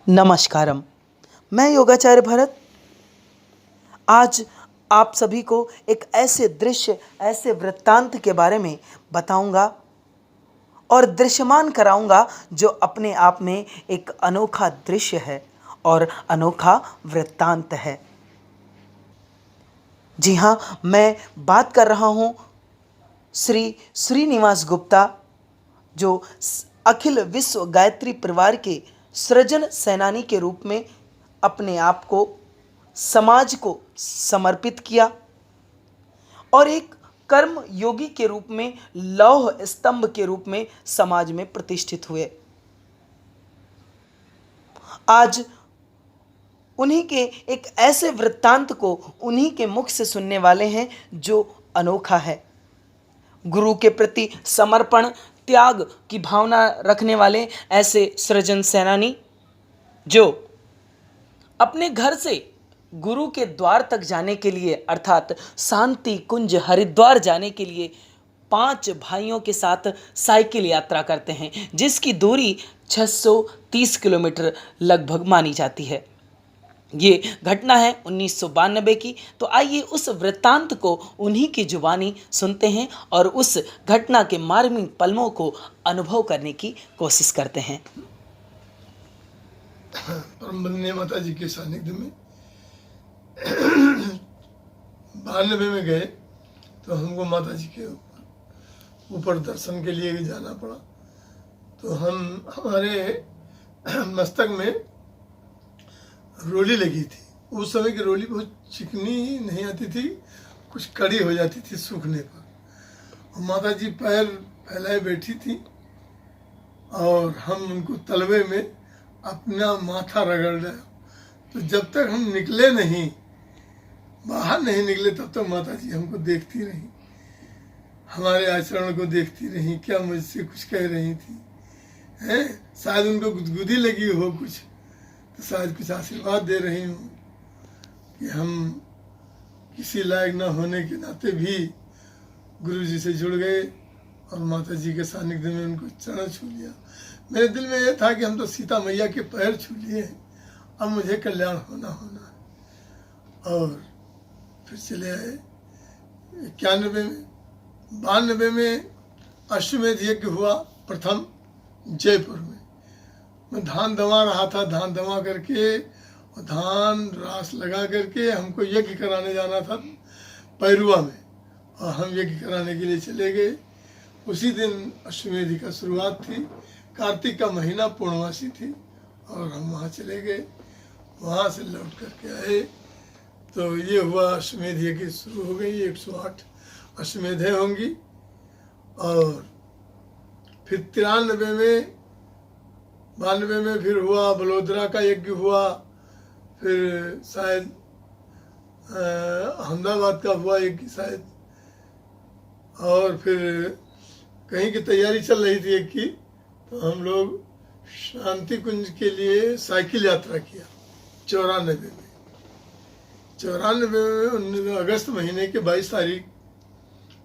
नमस्कारम। मैं योगाचार्य भरत आज आप सभी को एक ऐसे दृश्य, ऐसे वृत्तांत के बारे में बताऊंगा और दृश्यमान कराऊंगा जो अपने आप में एक अनोखा दृश्य है और अनोखा वृत्तांत है। जी हाँ, मैं बात कर रहा हूँ श्री श्रीनिवास गुप्ता, जो अखिल विश्व गायत्री परिवार के सृजन सेनानी के रूप में अपने आप को समाज को समर्पित किया और एक कर्म योगी के रूप में, लौह स्तंभ के रूप में समाज में प्रतिष्ठित हुए। आज उन्हीं के एक ऐसे वृत्तांत को उन्हीं के मुख से सुनने वाले हैं जो अनोखा है। गुरु के प्रति समर्पण, त्याग की भावना रखने वाले ऐसे सृजन सेनानी जो अपने घर से गुरु के द्वार तक जाने के लिए अर्थात शांति कुंज हरिद्वार जाने के लिए 5 भाइयों के साथ साइकिल यात्रा करते हैं, जिसकी दूरी 630 किलोमीटर लगभग मानी जाती है। ये घटना है 1992 की। तो आइए उस वृत्तांत को उन्हीं की जुबानी सुनते हैं और उस घटना के मार्मिक पलों को अनुभव करने की कोशिश करते हैं। परम बंदनीय माता जी के सानिध्य में 92 में गए तो हमको माता जी के ऊपर दर्शन के लिए भी जाना पड़ा। तो हमारे मस्तक में रोली लगी थी। उस समय की रोली बहुत चिकनी नहीं आती थी, कुछ कड़ी हो जाती थी सूखने पर। और माता जी पैर फैलाए बैठी थी और हम उनको तलवे में अपना माथा रगड़ रहे। तो जब तक हम निकले नहीं, बाहर नहीं निकले, तब तक माता जी हमको देखती रही, हमारे आचरण को देखती रही, क्या मुझसे कुछ कह रही थी हैं। शायद उनको गुदगुदी लगी हो कुछ, तो शायद कुछ आशीर्वाद दे रही हूँ कि हम किसी लायक न होने के नाते भी गुरु जी से जुड़ गए और माता जी के सानिध्य में उनको चरण छू लिया। मेरे दिल में यह था कि हम तो सीता मैया के पैर छू लिए हैं, अब मुझे कल्याण होना है। और फिर चले आए 91 में। 92 में अश्वमेध यज्ञ हुआ प्रथम जयपुर में। मैं धान दवा रहा था, धान दवा करके और धान रास लगा करके हमको यज्ञ कराने जाना था पैरुआ में, और हम यज्ञ कराने के लिए चले गए। उसी दिन अश्वमेध का शुरुआत थी, कार्तिक का महीना पूर्णमासी थी और हम वहाँ चले गए। वहाँ से लौट करके आए तो ये हुआ अश्वमेध यज्ञ शुरू हो गई। 108 अश्वमेधें होंगी। और फिर 93 में, 92 में फिर हुआ बलोदरा का यज्ञ हुआ। फिर शायद अहमदाबाद का हुआ यज्ञ शायद। और फिर कहीं की तैयारी चल रही थी एक की, तो हम लोग शांति कुंज के लिए साइकिल यात्रा किया 94 में। 94 में अगस्त महीने के 22 तारीख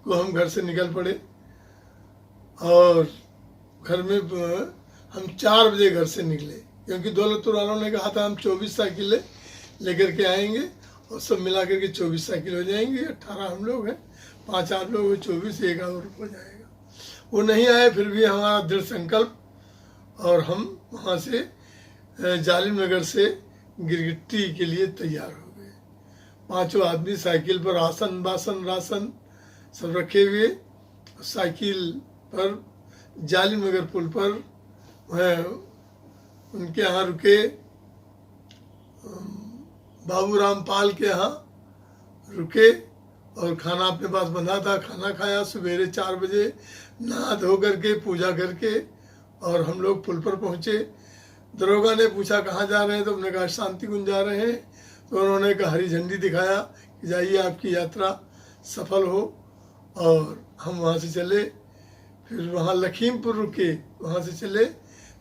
को हम घर से निकल पड़े और घर में हम 4 बजे घर से निकले, क्योंकि दौलतपुर वालों ने कहा था हम 24 साइकिलें लेकर के आएंगे और सब मिला करके 24 साइकिल हो जाएंगे। 18 हम लोग हैं, 5 आप लोग, 24, एक और हो जाएगा। वो नहीं आए, फिर भी हमारा दृढ़ संकल्प, और हम वहाँ से जालिम नगर से गिरगिट्टी के लिए तैयार हो गए। 5 आदमी साइकिल पर आसन बासन राशन सब रखे हुए, साइकिल पर जालिम नगर पुल पर उनके यहाँ रुके, बाबूराम पाल के यहाँ रुके और खाना अपने पास बना था, खाना खाया। सवेरे 4 बजे नहा धो करके पूजा करके और हम लोग पुल पर पहुँचे। दरोगा ने पूछा कहाँ जा रहे हैं, तो हमने कहा शांति कुंज जा रहे हैं। तो उन्होंने कहा हरी झंडी दिखाया कि जाइए, आपकी यात्रा सफल हो। और हम वहाँ से चले। फिर वहाँ लखीमपुर रुके, वहाँ से चले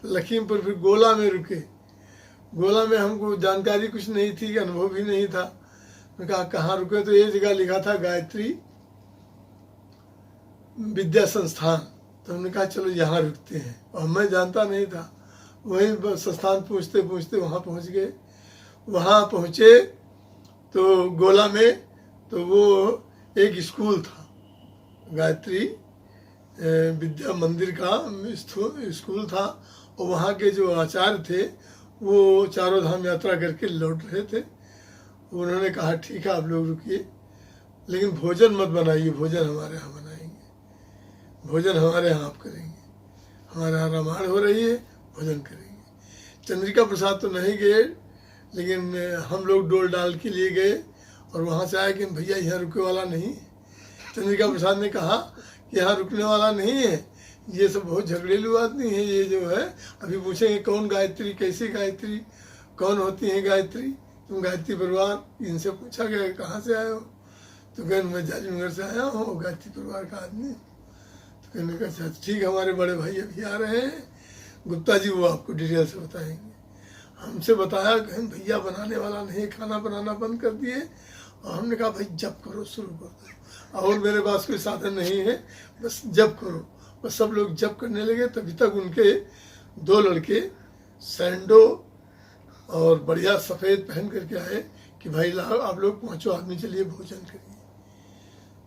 तो लखीमपुर, फिर गोला में रुके। गोला में हमको जानकारी कुछ नहीं थी, अनुभव भी नहीं था। मैं कहा कहाँ रुके, तो ये जगह लिखा था गायत्री विद्या संस्थान। तो हमने कहा चलो यहाँ रुकते हैं, और मैं जानता नहीं था। वही बस स्थान पूछते पूछते वहाँ पहुँच गए। वहाँ पहुँचे तो गोला में तो वो एक स्कूल था, गायत्री विद्या मंदिर का स्कूल था, और वहाँ के जो आचार्य थे वो चारों धाम यात्रा करके लौट रहे थे। उन्होंने कहा ठीक है आप लोग रुकिए, लेकिन भोजन मत बनाइए, भोजन हमारे यहाँ बनाएंगे, भोजन हमारे यहाँ आप करेंगे, हमारे यहाँ रामायण हो रही है, भोजन करेंगे। चंद्रिका प्रसाद तो नहीं गए, लेकिन हम लोग डोल डाल के लिए गए और वहाँ से आए कि भैया यहाँ रुकने वाला नहीं है। चंद्रिका प्रसाद ने कहा कि यहाँ रुकने वाला नहीं है, ये सब बहुत झगड़ेलू आदमी है, ये जो है अभी पूछेंगे कौन गायत्री, कैसी गायत्री, कौन होती है गायत्री, तुम गायत्री परिवार, इनसे पूछा गया कहाँ से आए हो, तो कहने मैं जाजीनगर से आया हूँ, गायत्री परिवार का आदमी। तो कहने का अच्छा ठीक है, हमारे बड़े भाई अभी आ रहे हैं, गुप्ता जी, वो आपको डिटेल से बताएंगे। हमसे बताया कहीं भैया बनाने वाला नहीं, खाना बनाना बंद कर दिए, और हमने कहा भाई जप करो, शुरू कर दो, और मेरे पास कोई साधन नहीं है, बस जप करो। बस सब लोग जप करने लगे। तभी तक उनके दो लड़के सैंडो और बढ़िया सफ़ेद पहन करके आए कि भाई लाओ आप लोग 5 आदमी चलिए भोजन करिए।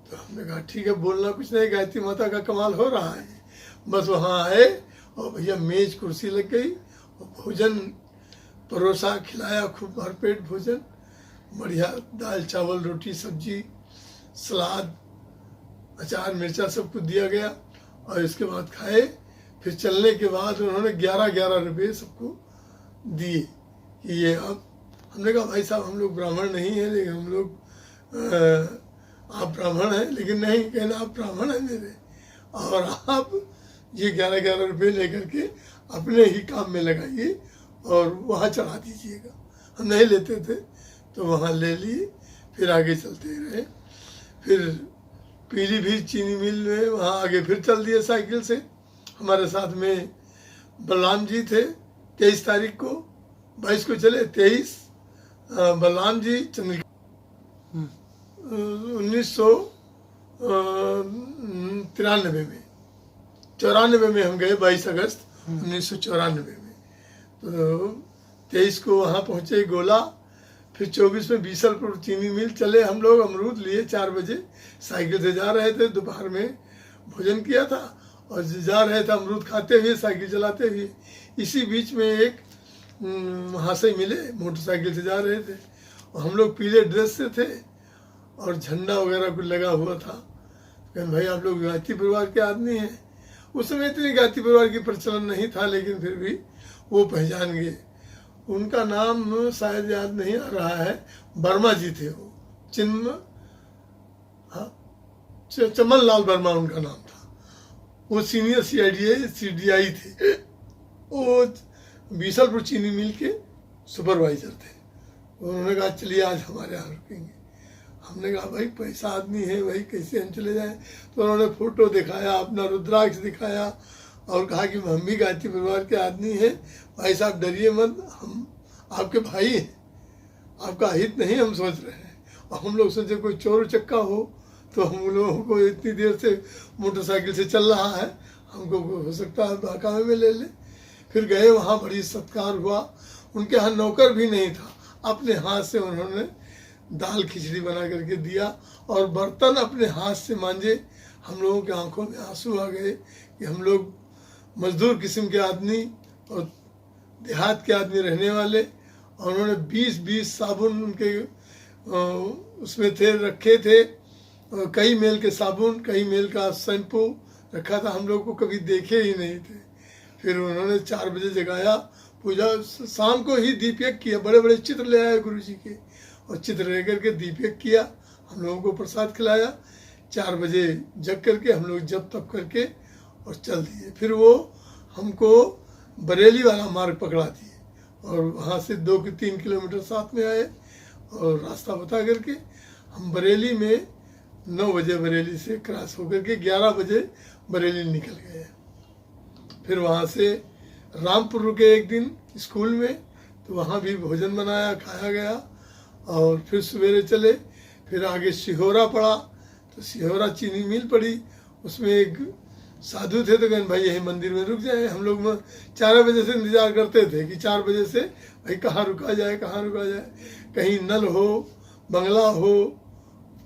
तो हमने कहा ठीक है, बोलना कुछ नहीं, गायत्री माता का कमाल हो रहा है। बस वहाँ आए और भैया मेज कुर्सी लग गई और भोजन परोसा, खिलाया, खूब भरपेट भोजन, बढ़िया दाल चावल रोटी सब्जी सलाद अचार मिर्चा सब कुछ दिया गया। और इसके बाद खाए। फिर चलने के बाद उन्होंने 11-11 रुपये सबको दिए कि ये आप। हमने कहा भाई साहब हम लोग ब्राह्मण नहीं हैं, लेकिन हम लोग आप ब्राह्मण हैं, लेकिन नहीं, कहना आप ब्राह्मण हैं मेरे, और आप ये 11-11 रुपये लेकर के अपने ही काम में लगाइए और वहाँ चढ़ा दीजिएगा। हम नहीं लेते थे तो वहाँ ले लिए, फिर आगे चलते रहे। फिर पीलीभीत चीनी मिल में वहाँ आगे फिर चल दिए साइकिल से। हमारे साथ में बलराम जी थे। 23 तारीख को, 22 को चले, 23 बलराम जी चंद्रिका 1993 में, 94 में हम गए, 22 अगस्त 1994 में। तो 23 को वहाँ पहुँचे गोला। फिर 24 में बीसलपुर चीनी मिल चले हम लोग, अमरूद लिए 4 बजे, साइकिल से जा रहे थे, दोपहर में भोजन किया था और जा रहे थे अमरूद खाते हुए, साइकिल चलाते हुए। इसी बीच में एक महाशय मिले, मोटरसाइकिल से जा रहे थे और हम लोग पीले ड्रेस से थे और झंडा वगैरह कुछ लगा हुआ था। कहते भाई आप लोग गायत्री परिवार के आदमी हैं। उस समय इतनी गायत्री परिवार की प्रचलन नहीं था, लेकिन फिर भी वो पहचान गए। उनका नाम शायद याद नहीं आ रहा है, वर्मा जी थे वो, चमन लाल वर्मा उनका नाम था। वो सीनियर CDI थे, वो बीसलपुर चीनी मिल के सुपरवाइजर थे। उन्होंने कहा चलिए आज हमारे यहाँ रुकेंगे। हमने कहा भाई पैसा आदमी है भाई, कैसे हम चले जाएं। तो उन्होंने फोटो दिखाया, अपना रुद्राक्ष दिखाया और कहा कि हम भी गायत्री परिवार के आदमी हैं, भाई साहब डरिए मत, हम आपके भाई हैं, आपका हित नहीं हम सोच रहे हैं। और हम लोग सोचे कोई चोर चक्का हो तो हम लोगों को इतनी देर से मोटरसाइकिल से चल रहा है, हमको हो सकता है बहकावे में ले ले। फिर गए वहाँ, बड़ी सत्कार हुआ। उनके यहाँ नौकर भी नहीं था, अपने हाथ से उन्होंने दाल खिचड़ी बना करके दिया और बर्तन अपने हाथ से मांजे। हम लोगों के आंखों में आंसू आ गए कि हम लोग मजदूर किस्म के आदमी और देहात के आदमी रहने वाले। और उन्होंने 20-20 साबुन उनके उसमें थे, रखे थे, कई मेल के साबुन, कई मेल का शैम्पू रखा था, हम लोग को कभी देखे ही नहीं थे। फिर उन्होंने 4 बजे जगाया, पूजा, शाम को ही दीपयज्ञ किया, बड़े बड़े चित्र ले आए गुरु जी के और चित्र रह करके दीपयज्ञ किया, हम लोगों को प्रसाद खिलाया। 4 बजे जग करके हम लोग जप तप करके और चल दिए। फिर वो हमको बरेली वाला मार्ग पकड़ा दिए और वहाँ से 2-3 किलोमीटर साथ में आए और रास्ता बता करके हम बरेली में 9 बजे बरेली से क्रॉस होकर के 11 बजे बरेली निकल गए। फिर वहाँ से रामपुर रुके एक दिन स्कूल में, तो वहाँ भी भोजन बनाया, खाया गया। और फिर सवेरे चले, फिर आगे सिहोरा पड़ा, तो सिहोरा चीनी मिल पड़ी, उसमें एक साधु थे तो कहते भाई यही मंदिर में रुक जाए। हम लोग 4 बजे से इंतजार करते थे कि 4 बजे से भाई कहाँ रुका जाए, कहाँ रुका जाए, कहीं नल हो, बंगला हो,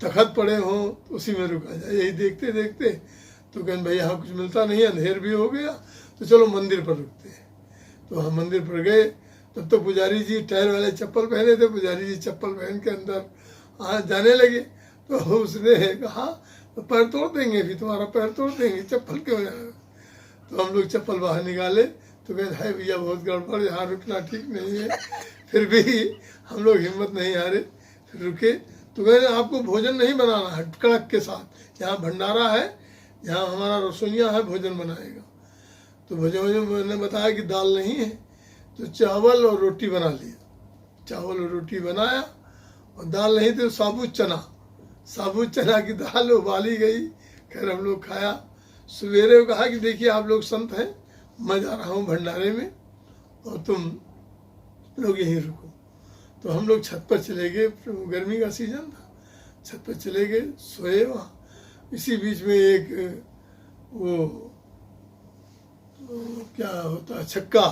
तखत पड़े हो, तो उसी में रुका जाए। यही देखते देखते तो कहते भाई यहाँ कुछ मिलता नहीं है, अंधेर भी हो गया, तो चलो मंदिर पर रुकते हैं। तो हम मंदिर पर गए। तब तो पुजारी जी टायर वाले चप्पल पहने थे, पुजारी जी चप्पल पहन के अंदर जाने लगे। तो उसने कहा तो पैर तोड़ देंगे, फिर तुम्हारा पैर तोड़ देंगे, चप्पल क्यों जाएगा। तो हम लोग चप्पल बाहर निकाले तो कहते है भैया बहुत गड़बड़, यहाँ रुकना ठीक नहीं है। फिर भी हम लोग हिम्मत नहीं हारे, फिर रुके। तो कहते आपको भोजन नहीं बनाना है कड़क के साथ, यहाँ भंडारा है, यहाँ हमारा रसोइया है, भोजन बनाएगा। तो भोजन मैंने बताया कि दाल नहीं है, तो चावल और रोटी बना लिया। चावल और रोटी बनाया, और दाल नहीं तो साबुत चना की दाल उबाली गई। खैर हम लोग खाया। सवेरे कहा कि देखिए आप लोग संत हैं, मैं जा रहा हूँ भंडारे में और तुम लोग यहीं रुको। तो हम लोग छत पर चले गए, गर्मी का सीजन था, छत पर चले गए, सोए वहाँ। इसी बीच में एक वो क्या होता है छक्का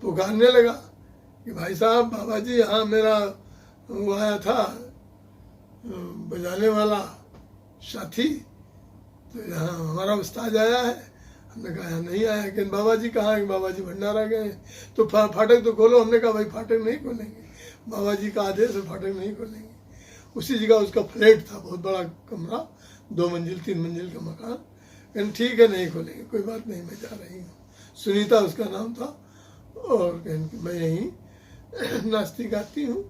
पुकारने लगा कि भाई साहब, बाबा जी यहाँ मेरा वो आया था बजाने वाला साथी, तो यहाँ हमारा उस्ताद आया है। हमने कहा यहाँ नहीं आया। कि बाबा जी कहाँ है? बाबा जी भंडारा गए। तो फाटक तो खोलो। हमने कहा भाई फाटक नहीं खोलेंगे, बाबा जी का आदेश है, फाटक नहीं खोलेंगे। उसी जगह उसका फ्लैट था, बहुत बड़ा कमरा, 2 मंजिल 3 मंजिल का मकान। कहने ठीक है नहीं खोलेंगे, कोई बात नहीं, मैं जा रही हूँ। सुनीता उसका नाम था। और कहने मैं यहीं नाचती गाती हूँ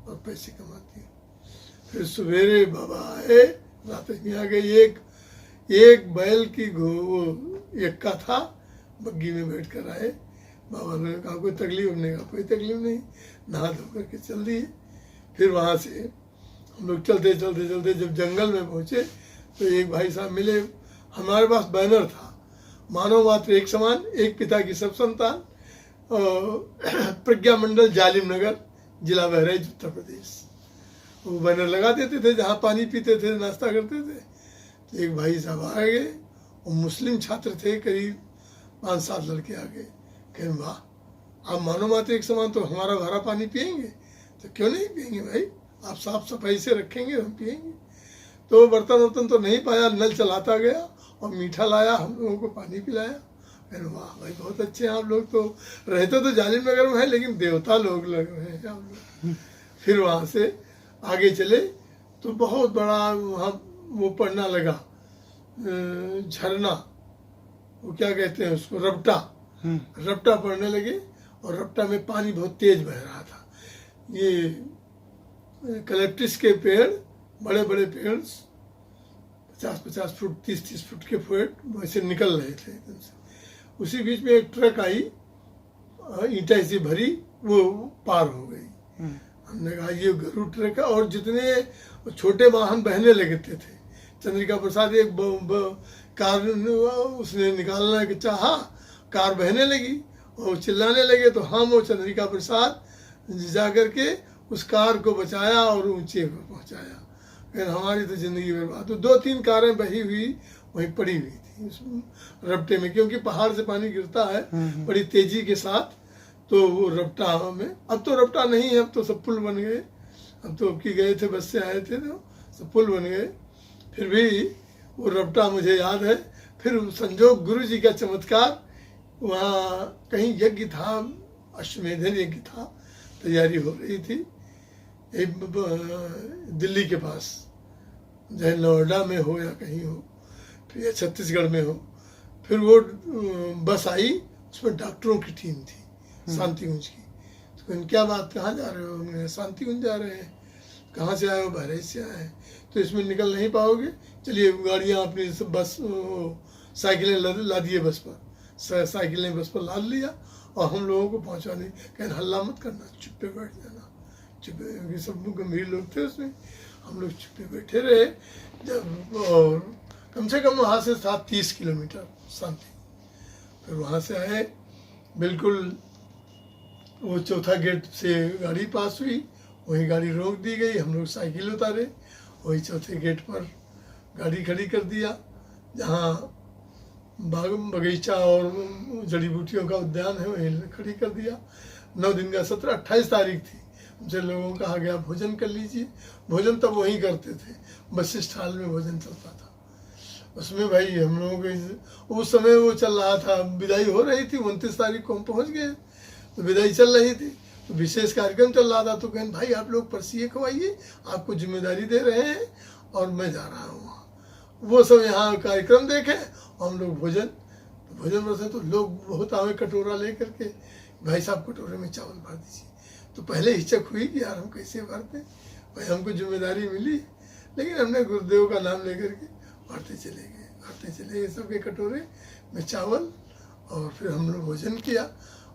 और पैसे कमाती हूँ। फिर सवेरे बाबा आए, रात में आ गए। एक बैल की वो एक्का था, बग्गी में बैठ कर आए। बाबा ने कहा कोई तकलीफ? हमने कहा कोई तकलीफ नहीं, नहा धो करके चल दिए। फिर वहाँ से हम लोग चलते चलते चलते जब जंगल में पहुँचे तो एक भाई साहब मिले। हमारे पास बैनर था, मानव मात्र एक समान, एक पिता की सब संतान, प्रज्ञा मंडल जालिम नगर, जिला बहराइच, उत्तर प्रदेश। वो बैनर लगा देते थे, जहाँ पानी पीते थे, नाश्ता करते थे। तो एक भाई साहब आ गए, वो मुस्लिम छात्र थे, करीब 5-7 लड़के आ गए। कहें वाह, आप मानो मात्र एक समान, तो हमारा भरा पानी पियेंगे? तो क्यों नहीं पियेंगे भाई, आप साफ सफाई से रखेंगे, हम पियेंगे। तो बर्तन तो नहीं पाया, नल चलाता गया और मीठा लाया, हम लोगों को पानी पिलाया। कहने वाह भाई बहुत अच्छे हैं आप लोग, तो रहते तो जालिम नगर में है लेकिन देवता लोग लग रहे हैं आप लोग। फिर वहाँ से आगे चले तो बहुत बड़ा वहाँ वो पड़ना लगा, झरना, वो क्या कहते हैं उसको, रपटा पड़ने लगे। और रपटा में पानी बहुत तेज बह रहा था। ये कलेप्टिस के पेड़, बड़े बड़े पेड़, 50-50 फुट 30-30 फुट के पेड़ वैसे निकल रहे थे एकदम से। उसी बीच में एक ट्रक आई, ईंटा से भरी, वो पार हो गई। हमने कहा ये गरुड़ ट्रक है। और जितने छोटे वाहन बहने लगते थे, चंद्रिका प्रसाद एक कार उसने निकालना के चाहा, कार बहने लगी और चिल्लाने लगे। तो हम और चंद्रिका प्रसाद जा करके उस कार को बचाया और ऊंचे पर पहुंचाया। फिर हमारी तो जिंदगी बर्बाद। तो 2-3 कारें बही हुई वहीं पड़ी हुई थी उस रपटे में, क्योंकि पहाड़ से पानी गिरता है बड़ी तेजी के साथ। तो वो रपटा में, अब तो रपटा नहीं है, अब तो सब पुल बन गए। अब तो की गए थे, बस से आए थे तो सब पुल बन गए। फिर भी वो रपटा मुझे याद है। फिर संजोग गुरु जी का चमत्कार, वहाँ कहीं यज्ञ था, अश्वमेधन यज्ञ था, तैयारी हो रही थी दिल्ली के पास, चाहे नोएडा में हो या कहीं हो, फिर छत्तीसगढ़ में हो। फिर वो बस आई, उसमें डॉक्टरों की टीम थी शांतिकुंज की। तो कहने क्या बात, कहाँ जा रहे हो? हमने शांतिकुंज जा रहे हैं। कहाँ से आए हो? बहराइच से आए हैं। तो इसमें निकल नहीं पाओगे, चलिए गाड़ियाँ अपनी बस साइकिलें ला दिए बस पर, साइकिलें बस पर लाद लिया और हम लोगों को पहुँचाने। कहने हल्ला मत करना, चुप पे बैठ जाना, चुप पे। सब गंभीर लोग थे उसमें, हम लोग चुप पे बैठे रहे। जब और कम से कम वहाँ से 30 किलोमीटर शांति। फिर वहाँ से आए, बिल्कुल वो चौथा गेट से गाड़ी पास हुई, वहीं गाड़ी रोक दी गई। हम लोग साइकिल उतारे, वही चौथे गेट पर गाड़ी खड़ी कर दिया, जहाँ बाग बगीचा और जड़ी बूटियों का उद्यान है, वहीं खड़ी कर दिया। 9 दिन का सत्र, 28 तारीख थी। हमसे लोगों को कहा गया भोजन कर लीजिए। भोजन तब वहीं करते थे, वशिष्ठ हाल में भोजन चलता था। उसमें भाई हम लोगों के उस समय वो चल रहा था, विदाई हो रही थी। 29 तारीख को हम पहुँच गए, तो विदाई चल रही थी, तो विशेष कार्यक्रम चल रहा था। तो कहें भाई आप लोग परसिए खवाइए, आपको जिम्मेदारी दे रहे हैं और मैं जा रहा हूँ वहाँ। वो सब यहाँ कार्यक्रम देखें और हम लोग भोजन बरसे। तो लोग बहुत आवे कटोरा ले करके, भाई साहब कटोरे में चावल भर दीजिए। तो पहले हिचक हुई कि यार हम कैसे भरते, भाई हमको जिम्मेदारी मिली, लेकिन हमने गुरुदेव का नाम लेकर के भरते चले गए सबके कटोरे में चावल। और फिर हम लोग भोजन किया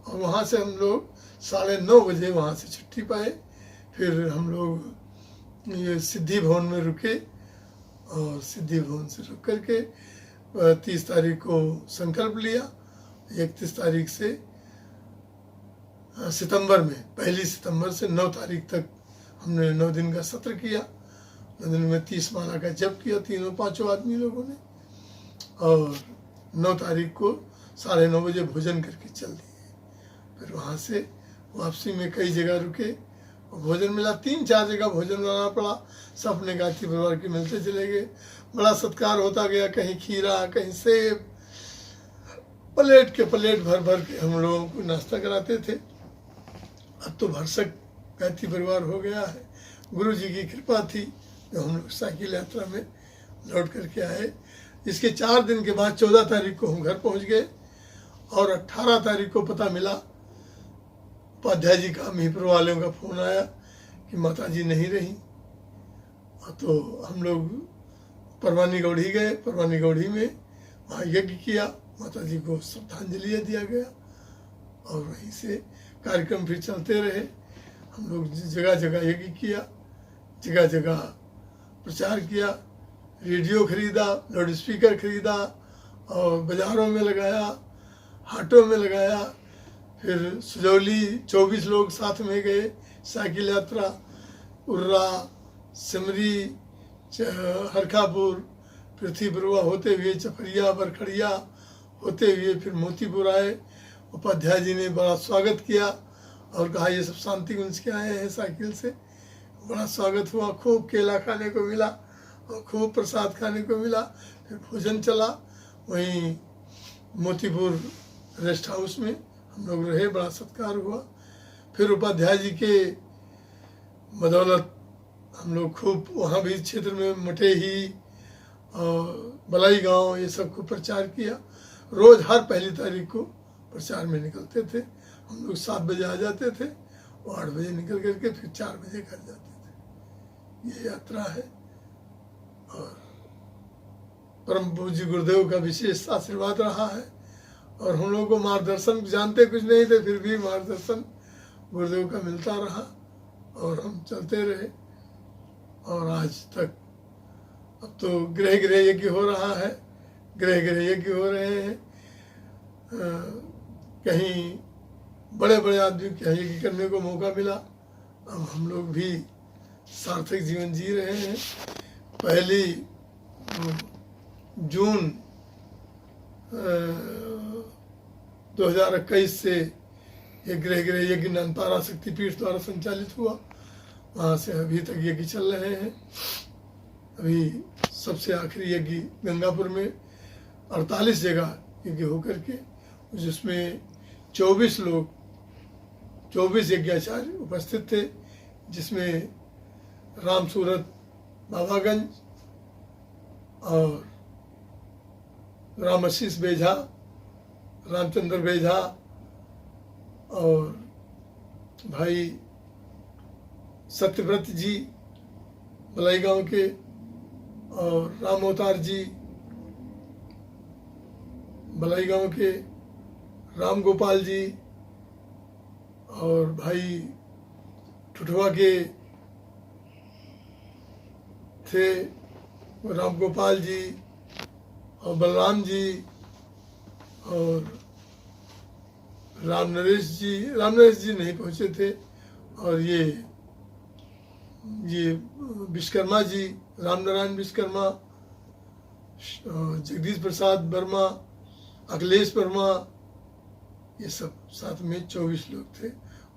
और वहाँ से हम लोग 9:30 बजे वहाँ से छुट्टी पाए। फिर हम लोग ये सिद्धि भवन में रुके और सिद्धि भवन से रुक करके 30 तारीख को संकल्प लिया। 31 तारीख से सितंबर में, 1 सितंबर से 9 तारीख तक हमने 9 दिन का सत्र किया। 9 दिन में 30 माला का जप किया, तीनों पांचों आदमी लोगों ने। और 9 तारीख को 9:30 बजे भोजन करके चल दिए। फिर वहाँ से वापसी में कई जगह रुके और भोजन मिला। 3-4 जगह भोजन बनाना पड़ा। सब अपने गायत्री परिवार के मिलते चले गए। बड़ा सत्कार होता गया, कहीं खीरा, कहीं सेब, प्लेट के प्लेट भर भर के हम लोगों को नाश्ता कराते थे। अब तो भरसक गायत्री परिवार हो गया है। गुरु जी की कृपा थी जो हम लोग साइकिल यात्रा में लौट करके आए। इसके 4 दिन के बाद 14 तारीख को हम घर पहुंच गए और 18 तारीख को पता मिला, उपाध्याय जी का, मिहीपुर वालों का फोन आया कि माता जी नहीं रही। तो हम लोग परवानी गौड़ी गए। परवानी गौड़ी में वहाँ यज्ञ किया, माता जी को श्रद्धांजलि दिया गया और वहीं से कार्यक्रम फिर चलते रहे। हम लोग जगह जगह यज्ञ किया, जगह जगह प्रचार किया, रेडियो खरीदा, लाउड स्पीकर खरीदा और बाज़ारों में लगाया, हाटों में लगाया। फिर सुजौली 24 लोग साथ में गए, साइकिल यात्रा, उर्रा, सिमरी, हरखापुर, पृथ्वीपुरवा होते हुए चपरिया, बरखड़िया होते हुए फिर मोतीपुर आए। उपाध्याय जी ने बड़ा स्वागत किया और कहा ये सब शांति कुंज के आए हैं साइकिल से। बड़ा स्वागत हुआ, खूब केला खाने को मिला और खूब प्रसाद खाने को मिला। फिर भोजन चला वहीं मोतीपुर रेस्ट हाउस में हम लोग रहे, बड़ा सत्कार हुआ। फिर उपाध्याय जी के बदौलत हम लोग खूब वहाँ भी क्षेत्र में मटेही और बलाई गांव ये सब को प्रचार किया। रोज़ हर 1 तारीख को प्रचार में निकलते थे। हम लोग 7 बजे आ जाते थे और 8 बजे निकल करके फिर 4 बजे घर जाते थे। ये यात्रा है और परम पूज्य गुरुदेव का विशेष आशीर्वाद रहा है। और हम लोगों को मार्गदर्शन, जानते कुछ नहीं थे फिर भी मार्गदर्शन गुरुदेव का मिलता रहा और हम चलते रहे और आज तक। अब तो गृह गृह यज्ञ हो रहा है, गृह गृह यज्ञ हो रहे हैं। कहीं बड़े बड़े आदमी के यज्ञ करने को मौका मिला। अब हम लोग भी सार्थक जीवन जी रहे हैं। 1 जून 2021 से ये गृह गृह यज्ञ नंतारा शक्तिपीठ द्वारा संचालित हुआ। वहाँ से अभी तक यज्ञ चल रहे हैं। अभी सबसे आखिरी यज्ञ गंगापुर में 48 जगह यज्ञ होकर के, जिसमें 24 लोग, 24 यज्ञाचार्य उपस्थित थे, जिसमें राम सूरत बाबागंज और राम आशीष बेझा, रामचंद्र बेझा और भाई सत्यव्रत जी बलाई गांव के और राम अवतार जी बलाई गांव के, राम गोपाल जी और भाई ठुठवा के थे राम गोपाल जी और बलराम जी और राम नरेश जी नहीं पहुंचे थे। और ये विश्वकर्मा जी, राम नारायण विश्वकर्मा, जगदीश प्रसाद वर्मा, अखिलेश वर्मा, ये सब साथ में 24 लोग थे।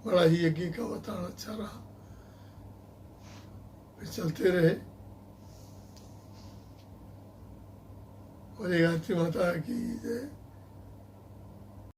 बड़ा ही यज्ञ का वातावरण अच्छा रहा, फिर चलते रहे। और एक आरती माता की जय।